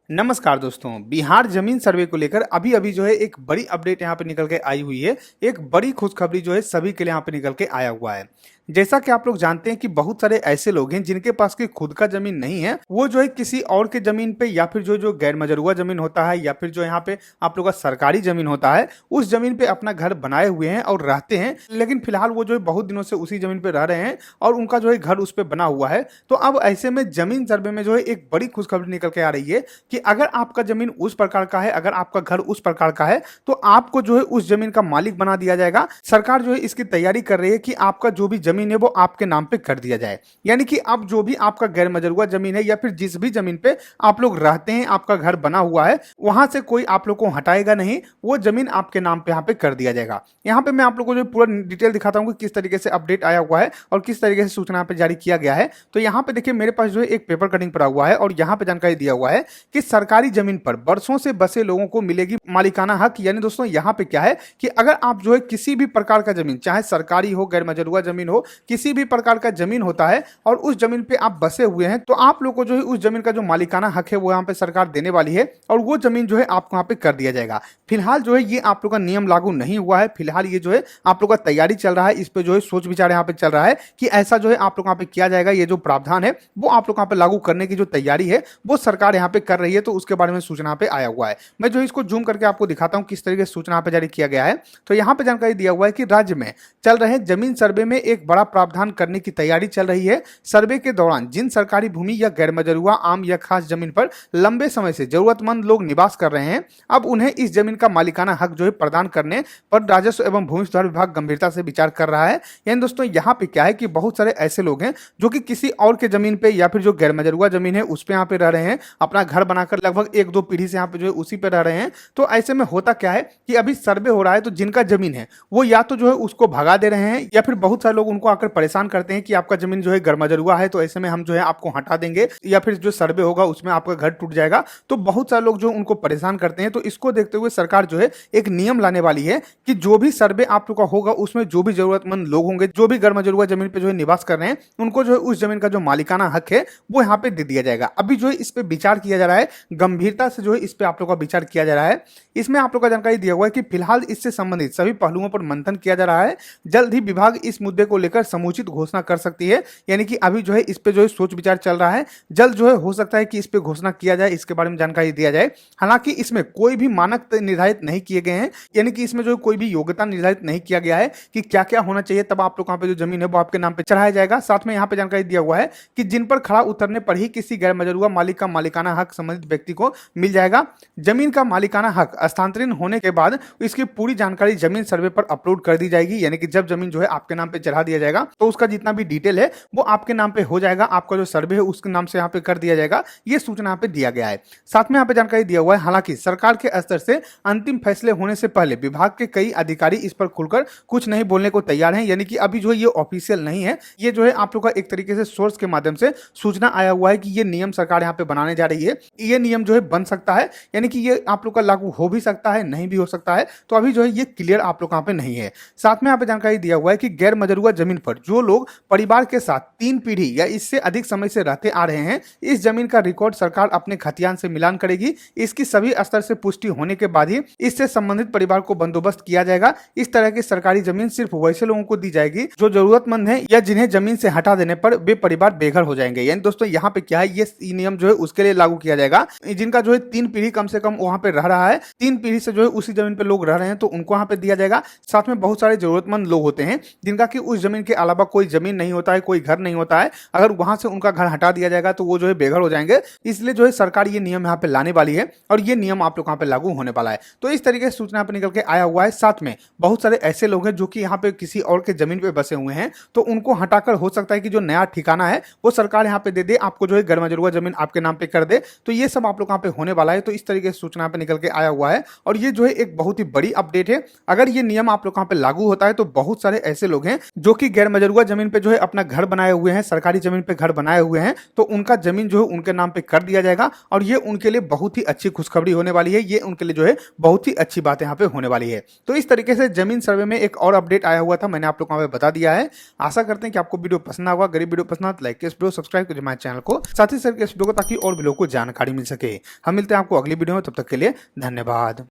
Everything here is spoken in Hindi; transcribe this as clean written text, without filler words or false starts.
नमस्कार दोस्तों। बिहार जमीन सर्वे को लेकर अभी अभी जो है एक बड़ी अपडेट यहाँ पे निकल के आई हुई है। एक बड़ी खुशखबरी जो है सभी के लिए यहाँ पे निकल के आया हुआ है। जैसा कि आप लोग जानते हैं कि बहुत सारे ऐसे लोग हैं जिनके पास की खुद का जमीन नहीं है, वो जो है किसी और के जमीन पे या फिर जो गैर मजरूआ जमीन होता है या फिर जो यहाँ पे आप लोग का सरकारी जमीन होता है, उस जमीन पे अपना घर बनाए हुए हैं और रहते हैं। लेकिन फिलहाल वो जो है बहुत दिनों से उसी जमीन पे रह रहे हैं और उनका जो है घर उस पे बना हुआ है। तो अब ऐसे में जमीन सर्वे में जो है एक बड़ी खुशखबरी निकल के आ रही है कि अगर आपका जमीन उस प्रकार का है, अगर आपका घर उस प्रकार का है, तो आपको जो है उस जमीन का मालिक बना दिया जाएगा। सरकार जो है इसकी तैयारी कर रही है कि आपका जो भी जमीन है वो आपके नाम पे कर दिया जाए। यानी कि अब जो भी आपका गैर मजरूआ जमीन है या फिर जिस भी जमीन पे आप लोग रहते हैं, आपका घर बना हुआ है, वहां से कोई आप लोग को हटाएगा नहीं, वो जमीन आपके नाम पे यहाँ पे कर दिया जाएगा। यहाँ पे मैं आप लोग को जो पूरा डिटेल दिखाता हूँ कि किस तरीके से अपडेट आया हुआ है और किस तरीके से सूचना पे जारी किया गया है। तो यहाँ पे देखिए मेरे पास जो है एक पेपर कटिंग पड़ा हुआ है और यहाँ पे जानकारी दिया हुआ है कि सरकारी जमीन पर बरसों से बसे लोगों को मिलेगी मालिकाना हक। यानी दोस्तों यहाँ पे क्या है कि अगर आप जो है किसी भी प्रकार का जमीन, चाहे सरकारी हो, गैर मजरूआ जमीन हो, किसी भी प्रकार का जमीन होता है और उस जमीन पे आप बसे हुए हैं, तो आप लोग को जो है उस जमीन का जो मालिकाना हक है वो यहाँ पे सरकार देने वाली है और वो जमीन जो है आपको यहाँ पे कर दिया जाएगा। फिलहाल जो है ये आप लोग का नियम लागू नहीं हुआ है। फिलहाल ये जो है आप लोग का तैयारी चल रहा है, इस पे जो है सोच विचार यहाँ पे चल रहा है कि ऐसा जो है आप लोग यहाँ पे किया जाएगा। ये जो प्रावधान है वो आप लोग यहाँ पे लागू करने की जो तैयारी है वो सरकार यहाँ पे कर रही है। तो उसके बारे में सूचना पे आया हुआ है। मैं जो इसको जूम करके आपको दिखाता हूं किस तरीके से सूचना पे जारी किया गया है। तो यहाँ पे जानकारी दिया हुआ है कि राज्य में चल रहे जमीन सर्वे में एक बड़ा प्रावधान करने की तैयारी चल रही है। सर्वे के दौरान जिन सरकारी भूमि या गैर मजरूआ, आम या खास जमीन पर लंबे समय से जरूरतमंद लोग निवास कर रहे हैं, अब उन्हें इस जमीन का मालिकाना हक जो है प्रदान करने पर राजस्व एवं भूमि सुधार विभाग गंभीरता से विचार कर रहा है। यानी दोस्तों यहाँ पे क्या है कि बहुत सारे ऐसे लोग हैं जो कि किसी और के जमीन पे या फिर जो गैर मजरूआ जमीन है उस पे यहाँ पे रह रहे हैं, अपना घर बनाकर लगभग एक दो पीढ़ी से यहाँ पे जो है उसी पे रह रहे हैं। तो ऐसे में होता क्या है कि अभी सर्वे हो रहा है, तो जिनका जमीन है वो या तो जो है उसको भगा दे रहे हैं या फिर बहुत सारे लोग उनको आकर परेशान करते हैं कि आपका जमीन जो है गैरमजरूआ है, तो ऐसे में हम जो है आपको हटा देंगे या फिर जो सर्वे होगा उसमें आपका घर टूट जाएगा। तो बहुत सारे लोग जो उनको परेशान करते हैं। तो इसको देखते हुए सरकार जो है एक नियम लाने वाली है कि जो भी सर्वे आप लोग का होगा उसमें जो भी जरूरतमंद लोग होंगे, जो भी गैरमजरूआ जमीन पे जो है निवास कर रहे हैं, उनको जो है उस जमीन का जो मालिकाना हक है वो यहाँ पे दे दिया जाएगा। अभी जो है इस पे विचार किया जा रहा है, गंभीरता से जो है इस पे आप लोग का विचार किया जा रहा है। इसमें आप लोग का जानकारी दिया हुआ है कि फिलहाल इससे संबंधित सभी पहलुओं पर मंथन किया जा रहा है। जल्द ही विभाग इस मुद्दे को लेकर समुचित घोषणा कर सकती है। यानी कि अभी जो है इस पे जो है सोच विचार चल रहा है। जल्द जो है हो सकता है कि इस पे घोषणा किया जाए, इसके बारे में जानकारी दिया जाए। हालांकि इसमें कोई भी मानक निर्धारित नहीं किए गए हैं, यानी कि इसमें जो कोई भी योग्यता निर्धारित नहीं किया गया है कि क्या क्या होना चाहिए, तब आप लोग यहाँ पे जो जमीन है वो आपके नाम पे चढ़ाया जाएगा। साथ में यहाँ पे जानकारी दिया हुआ है कि जिन पर खड़ा उतरने पर ही किसी गैर मजरूआ मालिक का मालिकाना हक संबंधित व्यक्ति को मिल जाएगा। जमीन का मालिकाना हक हस्तांतरण होने के बाद इसकी पूरी जानकारी जमीन सर्वे पर अपलोड कर दी जाएगी। यानी कि जब जमीन जो है आपके नाम पे चढ़ा दिया जाएगा तो उसका जितना भी डिटेल है वो आपके नाम पे हो जाएगा, आपका जो सर्वे है उसके नाम से यहाँ पे कर दिया जाएगा। ये सूचना यहाँ पे दिया गया है। साथ में यहाँ पे जानकारी दिया हुआ है, हालांकि सरकार के स्तर से अंतिम फैसले होने से पहले विभाग के कई अधिकारी इस पर खुलकर कुछ नहीं बोलने को तैयार हैं। यानी कि अभी जो है ये ऑफिशियल नहीं है, ये जो है आप लोग का एक तरीके से सोर्स के माध्यम से सूचना आया हुआ है कि ये नियम सरकार यहाँ पे बनाने जा रही है। ये नियम जो है बन सकता है, यानी कि ये आप लोग का लागू हो भी सकता है, नहीं भी हो सकता है। तो अभी जो है ये क्लियर आप लोग यहाँ पे नहीं है। साथ में यहाँ पे जानकारी दिया हुआ है कि गैर मजरूआ जमीन पर जो लोग परिवार के साथ 3 पीढ़ी या इससे अधिक समय से रहते आ रहे हैं, इस जमीन का रिकॉर्ड सरकार अपने खतियान से मिलान करेगी। इसकी सभी स्तर से पुष्टि होने के बाद ही इससे संबंधित परिवार को बंदोबस्त किया जाएगा। इस तरह की सरकारी जमीन सिर्फ वैसे लोगों को दी जाएगी जो जरूरतमंद है या जिन्हें जमीन से हटा देने पर वे परिवार बेघर हो जाएंगे। यानी दोस्तों यहाँ पे क्या है, ये नियम जो है उसके लिए लागू किया जाएगा जिनका जो है 3 पीढ़ी कम से कम वहां पे रह रहा है, 3 पीढ़ी से जो है उसी जमीन पे लोग रह रहे हैं, तो उनको यहाँ पे दिया जाएगा। साथ में बहुत सारे जरूरतमंद लोग होते हैं जिनका कि उस जमीन के अलावा कोई जमीन नहीं होता है, कोई घर नहीं होता है। अगर वहां से उनका घर हटा दिया जाएगा तो वो जो है बेघर हो जाएंगे। इसलिए जो है सरकार ये नियम यहाँ पे लाने वाली है और ये नियम आप लोग यहाँ पे लागू होने वाला है। तो इस तरीके से सूचना पे निकल के आया हुआ है। साथ में बहुत सारे ऐसे लोग हैं जो कि यहाँ पे किसी और के जमीन पे बसे हुए हैं, तो उनको हटाकर हो सकता है कि जो नया ठिकाना है वो सरकार यहाँ पे दे दे, आपको जो है गैर मजरूआ जमीन आपके नाम पे कर दे। तो ये सब आप लोग यहाँ पे होने वाला है। तो इस तरीके से सूचना पे निकल के आया हुआ है और ये जो है एक बहुत ही बड़ी अपडेट है। अगर ये नियम आप लोग यहाँ पे लागू होता है तो बहुत सारे ऐसे लोग हैं जो कि गैर मजरूआ जमीन पे जो है अपना घर बनाए हुए हैं, सरकारी जमीन पे घर बनाए हुए हैं, तो उनका जमीन जो है उनके नाम पे कर दिया जाएगा और ये उनके लिए बहुत ही अच्छी खुशखबरी होने वाली है। ये उनके लिए जो है बहुत ही अच्छी बात यहाँ पे होने वाली है। तो इस तरीके से जमीन सर्वे में एक और अपडेट आया हुआ था, मैंने आप लोग को बता दिया है। आशा करते हैं कि आपको वीडियो पसंद होगा। गरीब वीडियो पसंद तो लाइक इस वीडियो, सब्सक्राइब करिए हमारे चैनल को, साथ ही शेयर इस वीडियो को, ताकि और भी लोगों को जानकारी मिल सके। हम मिलते हैं आपको अगली वीडियो में, तब तक के लिए धन्यवाद।